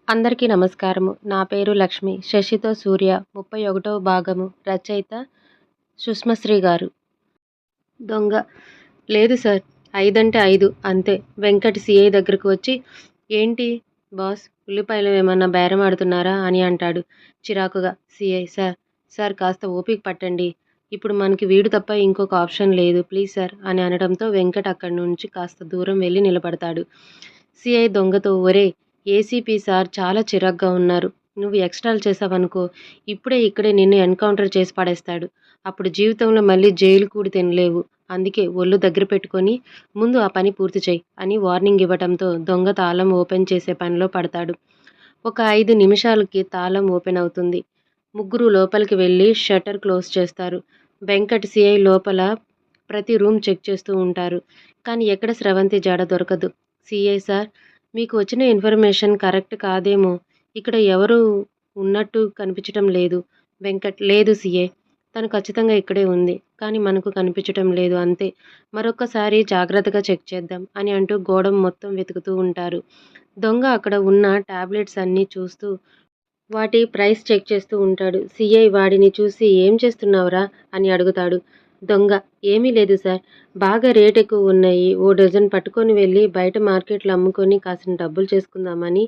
అందరికీ నమస్కారము. నా పేరు లక్ష్మి. 'శశితో సూర్య' 31వ భాగము. రచయిత సుష్మశ్రీ గారు. దొంగ: లేదు సార్, 5 అంటే 5 అంతే. వెంకట్ సీఐ దగ్గరకు వచ్చి, ఏంటి బాస్, ఉల్లిపాయలు ఏమన్నా బేరం ఆడుతున్నారా అని అంటాడు చిరాకుగా. సీఐ: సార్ కాస్త ఓపిక పట్టండి. ఇప్పుడు మనకి వీడు తప్ప ఇంకొక ఆప్షన్ లేదు. ప్లీజ్ సార్ అని అనడంతో వెంకట్ అక్కడి నుంచి కాస్త దూరం వెళ్ళి నిలబడతాడు. సీఐ దొంగతో, ఒరేయ్, ఏసీపీ సార్ చాలా చిరాగ్గా ఉన్నారు. నువ్వు ఎక్స్ట్రాలు చేసావనుకో, ఇప్పుడే ఇక్కడే నిన్ను ఎన్కౌంటర్ చేసి పడేస్తాడు. అప్పుడు జీవితంలో మళ్ళీ జైలు కూడి తినలేవు. అందుకే ఒళ్ళు దగ్గర పెట్టుకొని ముందు ఆ పని పూర్తి చెయ్యి అని వార్నింగ్ ఇవ్వటంతో దొంగ తాళం ఓపెన్ చేసే పనిలో పడతాడు. ఒక 5 నిమిషాలకి తాళం ఓపెన్ అవుతుంది. ముగ్గురు లోపలికి వెళ్ళి షట్టర్ క్లోజ్ చేస్తారు. వెంకట్ సీఐ లోపల ప్రతి రూమ్ చెక్ చేస్తూ ఉంటారు. కానీ ఎక్కడ స్రవంతి జాడ దొరకదు. సీఐ: సార్, మీకు వచ్చిన ఇన్ఫర్మేషన్ కరెక్ట్ కాదేమో. ఇక్కడ ఎవరూ ఉన్నట్టు కనిపించటం లేదు. వెంకట్: లేదు సీఐ, తను ఖచ్చితంగా ఇక్కడే ఉంది. కానీ మనకు కనిపించటం లేదు అంతే. మరొక్కసారి జాగ్రత్తగా చెక్ చేద్దాం అని అంటూ గోడ మొత్తం వెతుకుతూ ఉంటారు. దొంగ అక్కడ ఉన్న టాబ్లెట్స్ అన్నీ చూస్తూ వాటి ప్రైస్ చెక్ చేస్తూ ఉంటాడు. సీఐ వాడిని చూసి, ఏం చేస్తున్నావురా అని అడుగుతాడు. దొంగ: ఏమీ లేదు సార్, బాగా రేట్ ఎక్కువ ఉన్నాయి. ఓ డజన్ పట్టుకొని వెళ్ళి బయట మార్కెట్లో అమ్ముకొని కాసిన డబ్బులు చేసుకుందామని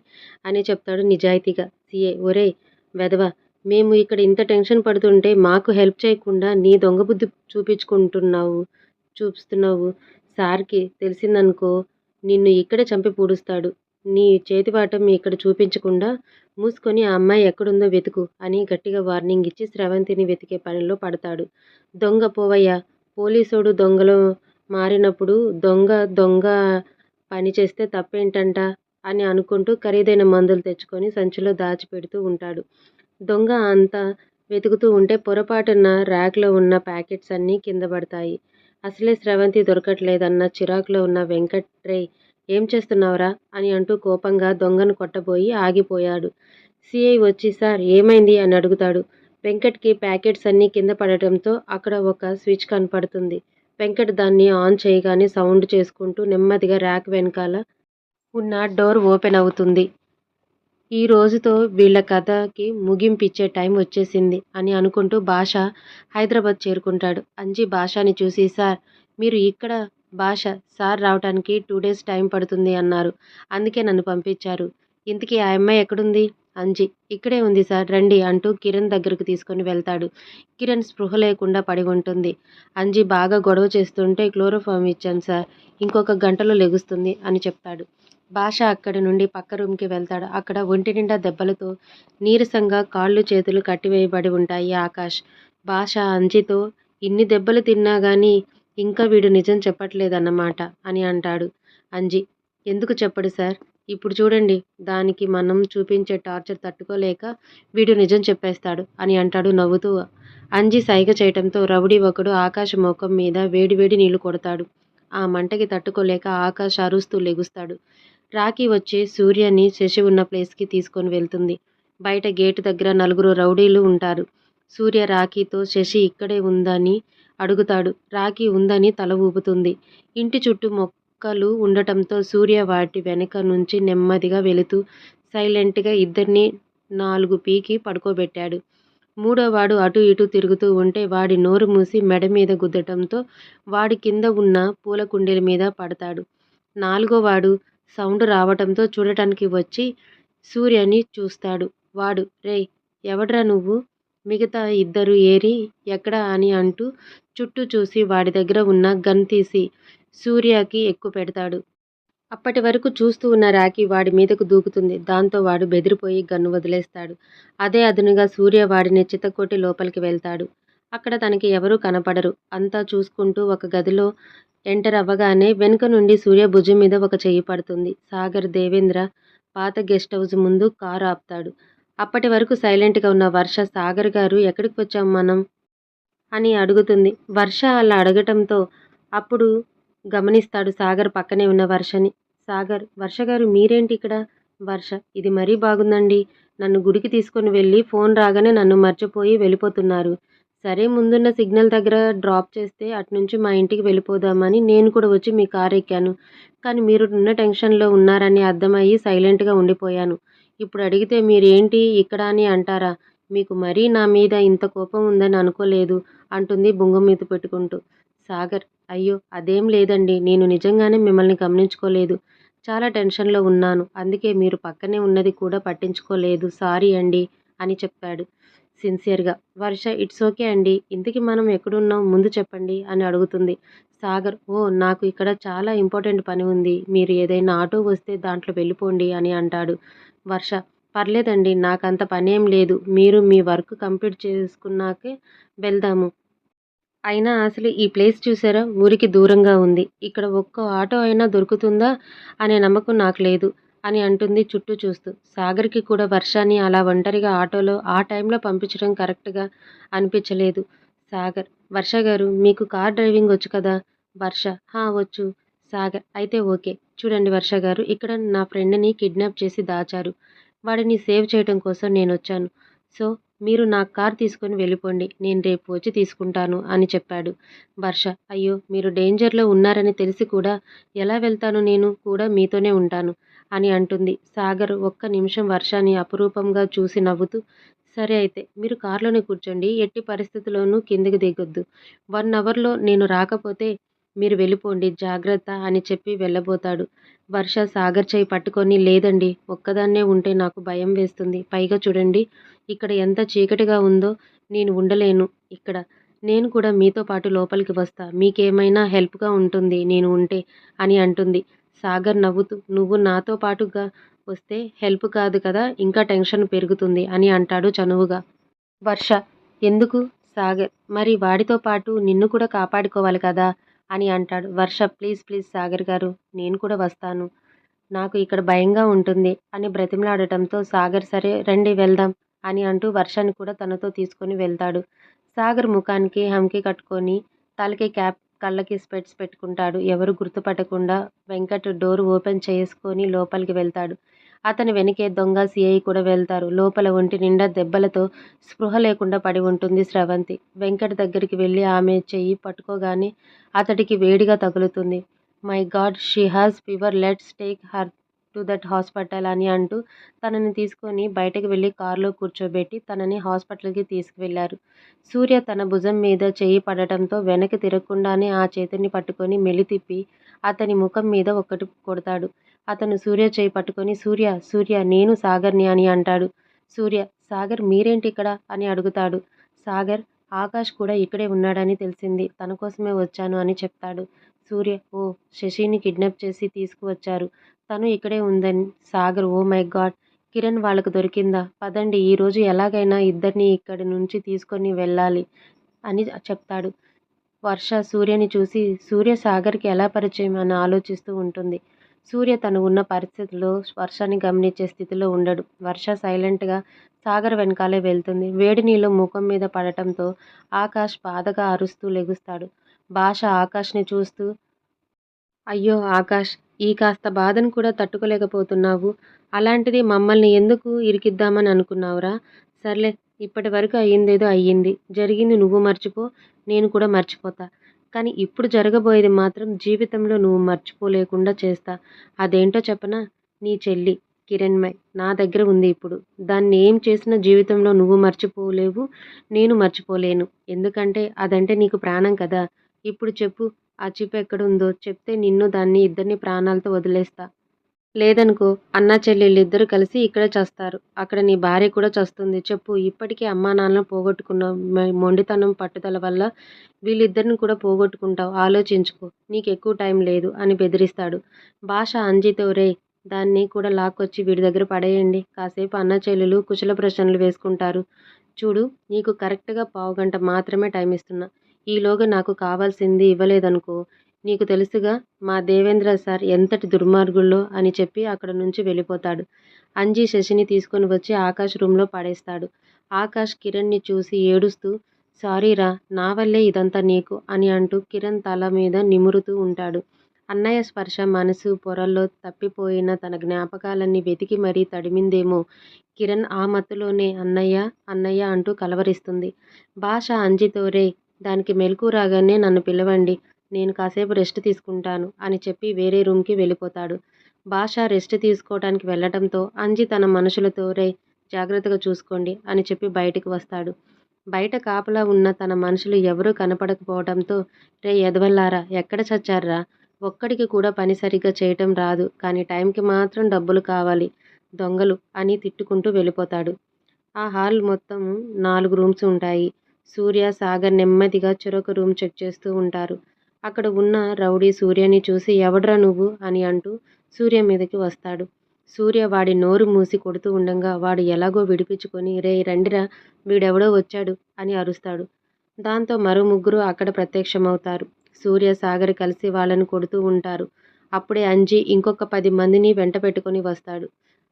అని చెప్తాడు నిజాయితీగా. సీఐ: ఒరేయ్ వెధవ, మేము ఇక్కడ ఇంత టెన్షన్ పడుతుంటే మాకు హెల్ప్ చేయకుండా నీ దొంగ బుద్ధి చూపిస్తున్నావు. సార్కి తెలిసిందనుకో, నిన్ను ఇక్కడే చంపి పూడుస్తాడు. నీ చేతివాటం ఇక్కడ చూపించకుండా మూసుకొని ఆ అమ్మాయి ఎక్కడుందో వెతుకు అని గట్టిగా వార్నింగ్ ఇచ్చి స్రవంతిని వెతికే పనిలో పడతాడు. దొంగ: పోవయ్యా, పోలీసోడు దొంగలో మారినప్పుడు దొంగ దొంగ పని చేస్తే తప్పేంటంట అని అనుకుంటూ ఖరీదైన మందులు తెచ్చుకొని సంచిలో దాచిపెడుతూ ఉంటాడు. దొంగ అంతా వెతుకుతూ ఉంటే పొరపాటున ర్యాక్లో ఉన్న ప్యాకెట్స్ అన్నీ కింద పడతాయి. అసలే స్రవంతి దొరకట్లేదన్న చిరాకులో ఉన్న వెంకట్, రేయ్, ఏం చేస్తున్నావురా అని అంటూ కోపంగా దొంగను కొట్టబోయి ఆగిపోయాడు. సీఐ వచ్చి, సార్ ఏమైంది అని అడుగుతాడు. వెంకట్కి ప్యాకెట్స్ అన్నీ కింద పడటంతో అక్కడ ఒక స్విచ్ కనపడుతుంది. వెంకట్ దాన్ని ఆన్ చేయగానే సౌండ్ చేసుకుంటూ నెమ్మదిగా ర్యాక్ వెనకాల ఉన్న డోర్ ఓపెన్ అవుతుంది. ఈ రోజుతో వీళ్ళ కథకి ముగింపిచ్చే టైం వచ్చేసింది అని అనుకుంటూ భాష హైదరాబాద్ చేరుకుంటాడు. అంజి భాషని చూసి, సార్, మీరు ఇక్కడ? భాష: సార్ రావటానికి 2 days టైం పడుతుంది అన్నారు. అందుకే నన్ను పంపించారు. ఇంతకీ ఆ అమ్మాయి ఎక్కడుంది? అంజి: ఇక్కడే ఉంది సార్, రండి అంటూ కిరణ్ దగ్గరకు తీసుకొని వెళ్తాడు. కిరణ్ స్పృహ లేకుండా పడి ఉంటుంది. అంజి బాగా గొడవ చేస్తుంటే క్లోరోఫామ్ ఇచ్చాను సార్, ఇంకొక గంటలో లెగుస్తుంది అని చెప్తాడు. భాష అక్కడి నుండి పక్క రూమ్కి వెళ్తాడు. అక్కడ ఒంటి నిండా దెబ్బలతో నీరసంగా కాళ్ళు చేతులు కట్టివేయబడి ఉంటాయి ఆకాష్. భాష అంజితో, ఇన్ని దెబ్బలు తిన్నా గానీ ఇంకా వీడు నిజం చెప్పట్లేదన్నమాట అని అంటాడు. అంజి: ఎందుకు చెప్పడు సార్? ఇప్పుడు చూడండి, దానికి మనం చూపించే టార్చర్ తట్టుకోలేక వీడు నిజం చెప్పేస్తాడు అని అంటాడు నవ్వుతూ. అంజి సైగ చేయటంతో రౌడీ ఒకడు ఆకాష్ ముఖం మీద వేడివేడి నీళ్లు కొడతాడు. ఆ మంటకి తట్టుకోలేక ఆకాష్ అరుస్తూ లెగుస్తాడు. రాకీ వచ్చి సూర్యని శశి ఉన్న ప్లేస్కి తీసుకొని వెళ్తుంది. బయట గేటు దగ్గర 4 రౌడీలు ఉంటారు. సూర్య రాకీతో, శశి ఇక్కడే ఉందని అడుగుతాడు. రాకీ ఉందని తల ఊపుతుంది. ఇంటి చుట్టూ మొక్కలు ఉండటంతో సూర్య వాటి వెనక నుంచి నెమ్మదిగా వెళుతూ సైలెంట్గా ఇద్దరిని 4 పీకి పడుకోబెట్టాడు. మూడోవాడు అటూ ఇటూ తిరుగుతూ ఉంటే వాడి నోరు మూసి మెడ మీద గుద్దటంతో వాడి కింద ఉన్న పూల కుండీల మీద పడతాడు. 4గోవాడు సౌండ్ రావటంతో చూడటానికి వచ్చి సూర్యని చూస్తాడు. వాడు: రేయ్, ఎవడ్రా నువ్వు? మిగతా ఇద్దరు ఏరి, ఎక్కడా అని అంటూ చుట్టూ చూసి వాడి దగ్గర ఉన్న గన్ తీసి సూర్యకి ఎక్కుపెడతాడు. అప్పటి వరకు చూస్తూ ఉన్న రాకీ వాడి మీదకు దూకుతుంది. దాంతో వాడు బెదిరిపోయి గన్ను వదిలేస్తాడు. అదే అదునుగా సూర్య వాడిని చితక్కొట్టి లోపలికి వెళ్తాడు. అక్కడ తనకి ఎవరూ కనపడరు. అంతా చూసుకుంటూ ఒక గదిలో ఎంటర్ అవ్వగానే వెనుక నుండి సూర్య భుజం మీద ఒక చెయ్యి పడుతుంది. సాగర్, దేవేంద్ర పాత గెస్ట్ హౌస్ ముందు కారు ఆపుతాడు. అప్పటి వరకు సైలెంట్గా ఉన్న వర్ష, సాగర్ గారు, ఎక్కడికి వచ్చాం మనం అని అడుగుతుంది. వర్ష అలా అడగటంతో అప్పుడు గమనిస్తాడు సాగర్ పక్కనే ఉన్న వర్షని. సాగర్: వర్షగారు, మీరేంటి ఇక్కడ? వర్ష: ఇది మరీ బాగుందండి. నన్ను గుడికి తీసుకొని వెళ్ళి ఫోన్ రాగానే నన్ను మర్చిపోయి వెళ్ళిపోతున్నారు. సరే, ముందున్న సిగ్నల్ దగ్గర డ్రాప్ చేస్తే అటునుంచి మా ఇంటికి వెళ్ళిపోదామని నేను కూడా వచ్చి మీ కారు ఎక్కాను. కానీ మీరు ఉన్న టెన్షన్లో ఉన్నారని అర్థమయ్యి సైలెంట్గా ఉండిపోయాను. ఇప్పుడు అడిగితే మీరేంటి ఇక్కడ అని అంటారా? మీకు మరీ నా మీద ఇంత కోపం ఉందని అనుకోలేదు అంటుంది బుంగ మీద పెట్టుకుంటూ. సాగర్ అయ్యో! అదేం లేదండి. నేను నిజంగానే మిమ్మల్ని గమనించుకోలేదు. చాలా టెన్షన్‌లో ఉన్నాను. అందుకే మీరు పక్కనే ఉన్నది కూడా పట్టించుకోలేదు. సారీ అండి అని చెప్పాడు సిన్సియర్‌గా. వర్ష ఇట్స్ ఓకే అండి. ఇంతకీ మనం ఎక్కడున్నాం ముందు చెప్పండి అని అడుగుతుంది. సాగర్ ఓహ్! నాకు ఇక్కడ చాలా ఇంపార్టెంట్ పని ఉంది. మీరు ఏదైనా ఆటో వస్తే దాంట్లో వెళ్ళిపోండి అని అంటాడు. వర్ష పర్లేదండి. నాకంత పనేం లేదు. మీరు మీ వర్క్ కంప్లీట్ చేసుకున్నాకే వెళ్దాము. అయినా అసలు ఈ ప్లేస్ చూసారా? ఊరికి దూరంగా ఉంది. ఇక్కడ ఒక్క ఆటో అయినా దొరుకుతుందా అనే నమ్మకం నాకు లేదు అని అంటుంది చుట్టూ చూస్తూ. సాగర్‌కి కూడా వర్షాన్ని అలా ఒంటరిగా ఆటోలో ఆ టైంలో పంపించడం కరెక్ట్‌గా అనిపించలేదు. సాగర్ వర్ష గారు మీకు కార్ డ్రైవింగ్ వచ్చు కదా? వర్ష వచ్చు. సాగర్ అయితే ఓకే. చూడండి వర్ష గారు ఇక్కడ నా ఫ్రెండ్‌ని కిడ్నాప్ చేసి దాచారు. వాడిని సేవ్ చేయటం కోసం నేనొచ్చాను. సో మీరు నా కార్ తీసుకొని వెళ్ళిపోండి. నేను రేపు వచ్చి తీసుకుంటాను అని చెప్పాడు. వర్ష అయ్యో! మీరు డేంజర్‌లో ఉన్నారని తెలిసి కూడా ఎలా వెళ్తాను నేను కూడా మీతోనే ఉంటాను అని అంటుంది. సాగర్ ఒక్క నిమిషం వర్షని అపురూపంగా చూసి నవ్వుతూ సరే అయితే మీరు కార్‌లోనే కూర్చోండి. ఎట్టి పరిస్థితిలోనూ కిందకి దిగొద్దు. 1 అవర్‌లో నేను రాకపోతే మీరు వెళ్ళిపోండి జాగ్రత్త అని చెప్పి వెళ్ళబోతాడు. వర్ష సాగర్ చెయ్యి పట్టుకొని లేదండి ఒక్కదాన్నే ఉంటే నాకు భయం వేస్తుంది. పైగా చూడండి ఇక్కడ ఎంత చీకటిగా ఉందో నేను ఉండలేను ఇక్కడ. నేను కూడా మీతో పాటు లోపలికి వస్తా. మీకేమైనా హెల్ప్‌గా ఉంటుంది నేను ఉంటే అని అంటుంది. సాగర్ నవ్వుతూ నువ్వు నాతో పాటుగా వస్తే హెల్ప్ కాదు కదా ఇంకా టెన్షన్ పెరుగుతుంది అని అంటాడు చనువుగా. వర్ష ఎందుకు? సాగర్ మరి వాడితో పాటు నిన్ను కూడా కాపాడుకోవాలి కదా అని అంటాడు. వర్ష ప్లీజ్ ప్లీజ్ సాగర్ గారు నేను కూడా వస్తాను. నాకు ఇక్కడ భయంగా ఉంటుంది అని బ్రతిమలాడటంతో సాగర్ సరే రండి వెళ్దాం అని అంటూ వర్షాన్ని కూడా తనతో తీసుకొని వెళ్తాడు. సాగర్ ముఖానికి హంకి కట్టుకొని తలకి క్యాప్ కళ్ళకి స్పెట్స్ పెట్టుకుంటాడు. ఎవరు గుర్తుపట్టకుండా వెంకట్ డోర్ ఓపెన్ చేసుకొని లోపలికి వెళ్తాడు. అతని వెనకే దొంగ సిఐ కూడా వెళ్తారు. లోపల ఒంటి నిండా దెబ్బలతో స్పృహ లేకుండా పడి ఉంటుంది స్రవంతి. వెంకట్ దగ్గరికి వెళ్ళి ఆమె చెయ్యి పట్టుకోగానే అతడికి వేడిగా తగులుతుంది. My God she has fever let's take her to that hospital అని అంటూ తనని తీసుకొని బయటకు వెళ్ళి కారులో కూర్చోబెట్టి తనని హాస్పిటల్కి తీసుకువెళ్లారు. సూర్య తన భుజం మీద చెయ్యి పడటంతో వెనక్కి తిరగకుండానే ఆ చేతిని పట్టుకొని మెలితిప్పి అతని ముఖం మీద ఒక్కటి కొడతాడు. అతను సూర్య చెయ్యి పట్టుకొని సూర్య సూర్య నేను సాగర్‌ని అని అంటాడు. సూర్య సాగర్ మీరేంటి ఇక్కడ అని అడుగుతాడు. సాగర్ ఆకాష్ కూడా ఇక్కడే ఉన్నాడని తెలిసింది. తన కోసమే వచ్చాను అని చెప్తాడు. సూర్య ఓ శశిని కిడ్నాప్ చేసి తీసుకువచ్చారు. తను ఇక్కడే ఉందని Sagar oh my God Kiran వాళ్ళకు దొరికిందా? పదండి ఈరోజు ఎలాగైనా ఇద్దరిని ఇక్కడి నుంచి తీసుకొని వెళ్ళాలి అని చెప్తాడు. వర్ష సూర్యని చూసి సూర్య సాగర్‌కి ఎలా పరిచయం అని ఆలోచిస్తూ ఉంటుంది. సూర్య తను ఉన్న పరిస్థితిలో వర్షాన్ని గమనించే స్థితిలో ఉండడు. వర్ష సైలెంట్‌గా సాగర్ వెనకాలే వెళ్తుంది. వేడి నీళ్ళు ముఖం మీద పడటంతో ఆకాష్ బాధగా అరుస్తూ లెగుస్తాడు. భాష ఆకాష్‌ని చూస్తూ అయ్యో ఆకాష్! ఈ కాస్త బాధను కూడా తట్టుకోలేకపోతున్నావు. అలాంటిది మమ్మల్ని ఎందుకు ఇరికిద్దామని అనుకున్నావురా? సర్లే ఇప్పటివరకు అయ్యిందేదో అయ్యింది. జరిగింది నువ్వు మర్చిపో. నేను కూడా మర్చిపోతా. కానీ ఇప్పుడు జరగబోయేది మాత్రం జీవితంలో నువ్వు మర్చిపోలేకుండా చేస్తా. అదేంటో చెప్పనా? నీ చెల్లి కిరణ్మయ్ నా దగ్గర ఉంది ఇప్పుడు. దాన్ని ఏం చేసినా జీవితంలో నువ్వు మర్చిపోలేవు. నేను మర్చిపోలేను. ఎందుకంటే అదంటే నీకు ప్రాణం కదా! ఇప్పుడు చెప్పు ఆ చిప్ ఎక్కడుందో చెప్తే నిన్ను దాన్ని ఇద్దరిని ప్రాణాలతో వదిలేస్తా. లేదనుకో అన్నా చెల్లెళ్ళిద్దరూ కలిసి ఇక్కడే చస్తారు. అక్కడ నీ భార్య కూడా చస్తుంది. చెప్పు ఇప్పటికే అమ్మానాన్నలను పోగొట్టుకున్నావు. మొండితనం పట్టుదల వల్ల వీళ్ళిద్దరిని కూడా పోగొట్టుకుంటావు. ఆలోచించుకో. నీకెక్కువ టైం లేదు అని బెదిరిస్తాడు. భాష అంజితో రేయ్ దాన్ని కూడా లాక్కొచ్చి వీడి దగ్గర పడేయండి. కాసేపు అన్నా చెల్లెలు కుశల ప్రశ్నలు వేసుకుంటారు. చూడు నీకు కరెక్ట్‌గా పావుగంట మాత్రమే టైం ఇస్తున్నా. ఈలోగా నాకు కావాల్సింది ఇవ్వలేదనుకో నీకు తెలుసుగా మా దేవేంద్ర సార్ ఎంతటి దుర్మార్గుల్లో అని చెప్పి అక్కడ నుంచి వెళ్ళిపోతాడు. అంజి శశిని తీసుకొని వచ్చి ఆకాష్ రూమ్‌లో పడేస్తాడు. ఆకాష్ కిరణ్‌ని చూసి ఏడుస్తూ సారీరా నా వల్లే ఇదంతా నీకు అని అంటూ కిరణ్ తల మీద నిమురుతూ ఉంటాడు. అన్నయ్య స్పర్శ మనసు పొరల్లో తప్పిపోయిన తన జ్ఞాపకాలన్నీ వెతికి మరీ తడిమిందేమో కిరణ్ ఆ మత్తులోనే అన్నయ్య అన్నయ్య అంటూ కలవరిస్తుంది. భాష అంజితో రేయ్ దానికి మెలకువ రాగానే నన్ను పిలవండి. నేను కాసేపు రెస్ట్ తీసుకుంటాను అని చెప్పి వేరే రూమ్‌కి వెళ్ళిపోతాడు. భాష రెస్ట్ తీసుకోవడానికి వెళ్ళటంతో అంజి తన మనుషులతో రే జాగ్రత్తగా చూసుకోండి అని చెప్పి బయటికి వస్తాడు. బయట కాపలా ఉన్న తన మనుషులు ఎవరూ కనపడకపోవడంతో రే ఎదవల్లారా ఎక్కడ చచ్చారా, ఒక్కడికి కూడా పని సరిగ్గా చేయటం రాదు, కానీ టైంకి మాత్రం డబ్బులు కావాలి దొంగలు అని తిట్టుకుంటూ వెళ్ళిపోతాడు. ఆ హాల్ మొత్తం 4 రూమ్స్ ఉంటాయి. సూర్య, సాగర్ నెమ్మదిగా చెరొక రూమ్ చెక్ చేస్తూ ఉంటారు. అక్కడ ఉన్న రౌడీ సూర్యని చూసి ఎవడ్రా నువ్వు అని అంటూ సూర్య మీదకి వస్తాడు. సూర్య వాడి నోరు మూసి కొడుతూ ఉండంగా వాడు ఎలాగో విడిపించుకొని రేయ్ రండిరా వీడెవడో వచ్చాడు అని అరుస్తాడు. దాంతో మరో ముగ్గురు అక్కడ ప్రత్యక్షమవుతారు. సూర్య, సాగర్ కలిసి వాళ్ళని కొడుతూ ఉంటారు. అప్పుడే అంజి ఇంకొక 10 మందిని వెంట పెట్టుకొని వస్తాడు.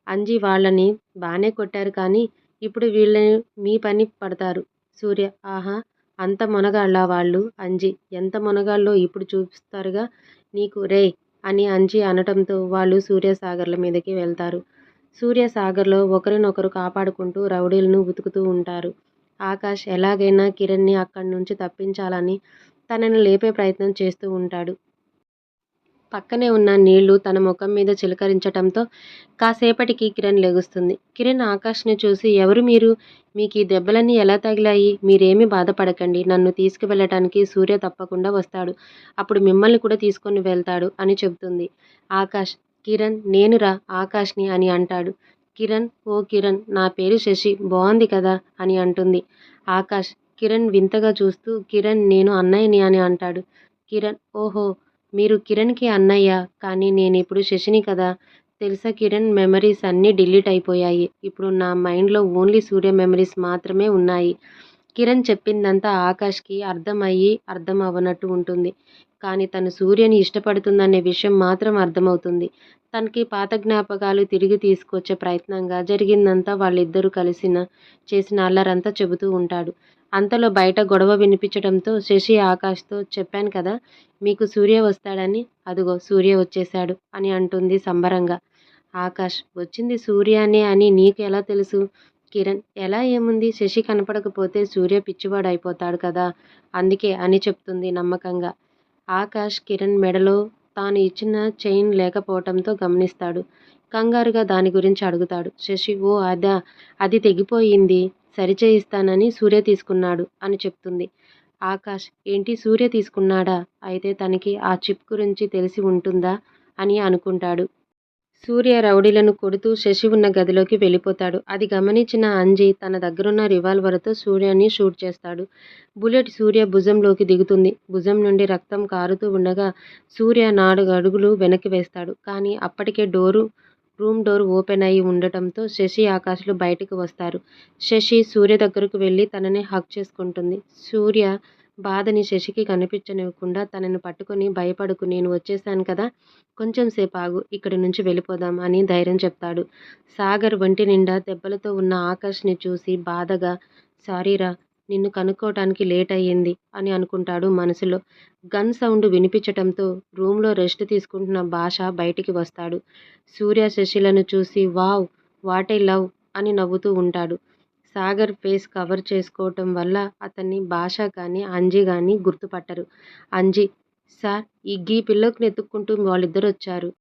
అంజి వాళ్ళని బానే కొట్టారు కానీ ఇప్పుడు వీళ్ళని మీ పని పడతారు. సూర్య ఆహా! అంత మొనగాళ్ళా వాళ్ళు? అంజి ఎంత మొనగాళ్ళో ఇప్పుడు చూపిస్తారుగా నీకు రేయ్ అని అంజి అనటంతో వాళ్ళు సూర్య, సాగర్ల మీదకి వెళ్తారు. సూర్య, సాగర్లో ఒకరినొకరు కాపాడుకుంటూ రౌడీలను వెతుకుతూ ఉంటారు. ఆకాష్ ఎలాగైనా కిరణ్ని అక్కడి నుంచి తప్పించాలని తనని లేపే ప్రయత్నం చేస్తూ ఉంటాడు. పక్కనే ఉన్న నీళ్లు తన ముఖం మీద చిలకరించటంతో కాసేపటికి కిరణ్ లెగుస్తుంది. కిరణ్ ఆకాష్ని చూసి ఎవరు మీరు? మీకు ఈ దెబ్బలన్నీ ఎలా తగిలాయి? మీరేమీ బాధపడకండి. నన్ను తీసుకువెళ్ళటానికి సూర్య తప్పకుండా వస్తాడు. అప్పుడు మిమ్మల్ని కూడా తీసుకొని వెళ్తాడు అని చెబుతుంది. ఆకాష్ కిరణ్ నేనురా ఆకాష్ని అని అంటాడు. కిరణ్ ఓ కిరణ్ నా పేరు శశి బాగుంది కదా అని అంటుంది. ఆకాష్ కిరణ్ వింతగా చూస్తూ కిరణ్ నేను అన్నయ్యని అని అంటాడు. కిరణ్ ఓహో మీరు కిరణ్కి అన్నయ్య, కానీ నేనిప్పుడు శశిని కదా. తెలుసా కిరణ్ మెమరీస్ అన్నీ డిలీట్ అయిపోయాయి. ఇప్పుడు నా మైండ్లో ఓన్లీ సూర్య మెమరీస్ మాత్రమే ఉన్నాయి. కిరణ్ చెప్పిందంతా ఆకాష్కి అర్థం అవ్వనట్టు ఉంటుంది. కానీ తను సూర్యని ఇష్టపడుతుందనే విషయం మాత్రం అర్థమవుతుంది. తనకి పాత జ్ఞాపకాలు తిరిగి తీసుకొచ్చే ప్రయత్నంగా జరిగిందంతా వాళ్ళిద్దరూ చేసిన అల్లరంతా చెబుతూ ఉంటాడు. అంతలో బయట గొడవ వినిపించడంతో శశి ఆకాష్తో చెప్పాను కదా మీకు సూర్య వస్తాడని, అదుగో సూర్య వచ్చేశాడు అని అంటుంది సంబరంగా. ఆకాష్ వచ్చింది సూర్యనే అని నీకు ఎలా తెలుసు? కిరణ్ ఎలా ఏముంది శశి కనపడకపోతే సూర్య పిచ్చివాడు అయిపోతాడు కదా అందుకే అని చెప్తుంది నమ్మకంగా. ఆకాష్ కిరణ్ మెడలో తాను ఇచ్చిన చైన్ లేకపోవటంతో గమనిస్తాడు. కంగారుగా దాని గురించి అడుగుతాడు. శశి ఓ అదా అది తెగిపోయింది సరిచేయిస్తానని సూర్య తీసుకున్నాడు అని చెప్తుంది. ఆకాష్ ఏంటి సూర్య తీసుకున్నాడా? అయితే తనకి ఆ చిప్ గురించి తెలిసి ఉంటుందా అని అనుకుంటాడు. సూర్య రౌడీలను కొడుతూ శశి ఉన్న గదిలోకి వెళ్ళిపోతాడు. అది గమనించిన అంజి తన దగ్గరున్న రివాల్వర్తో సూర్యని షూట్ చేస్తాడు. బుల్లెట్ సూర్య భుజంలోకి దిగుతుంది. భుజం నుండి రక్తం కారుతూ ఉండగా సూర్య 4 అడుగులు వెనక్కి వేస్తాడు. కానీ అప్పటికే రూమ్ డోర్ ఓపెన్ అయి ఉండటంతో శశి, ఆకాష్లు బయటకు వస్తారు. శశి సూర్య దగ్గరకు వెళ్ళి తనని హగ్ చేసుకుంటుంది. సూర్య బాధని శశికి కనిపించనివ్వకుండా తనని పట్టుకొని భయపడకు నేను వచ్చేశాను కదా కొంచెం సేపు ఆగు ఇక్కడి నుంచి వెళ్ళిపోదాం అని ధైర్యం చెప్తాడు. సాగర్ ఒంటి నిండా దెబ్బలతో ఉన్న ఆకాష్ని చూసి బాధగా సారీరా నిన్ను కనుక్కోవటానికి లేట్ అయ్యింది అని అనుకుంటాడు మనసులో. గన్ సౌండ్ వినిపించటంతో రూమ్లో రెస్ట్ తీసుకుంటున్న భాష బయటికి వస్తాడు. సూర్య శశిలను చూసి వావ్ వాట్ ఐ లవ్ అని నవ్వుతూ ఉంటాడు. సాగర్ ఫేస్ కవర్ చేసుకోవటం వల్ల అతన్ని భాష కానీ అంజి కానీ గుర్తుపట్టరు. అంజి సార్ ఈ గీ పిల్లోకి వెతుక్కుంటూ వాళ్ళిద్దరొచ్చారు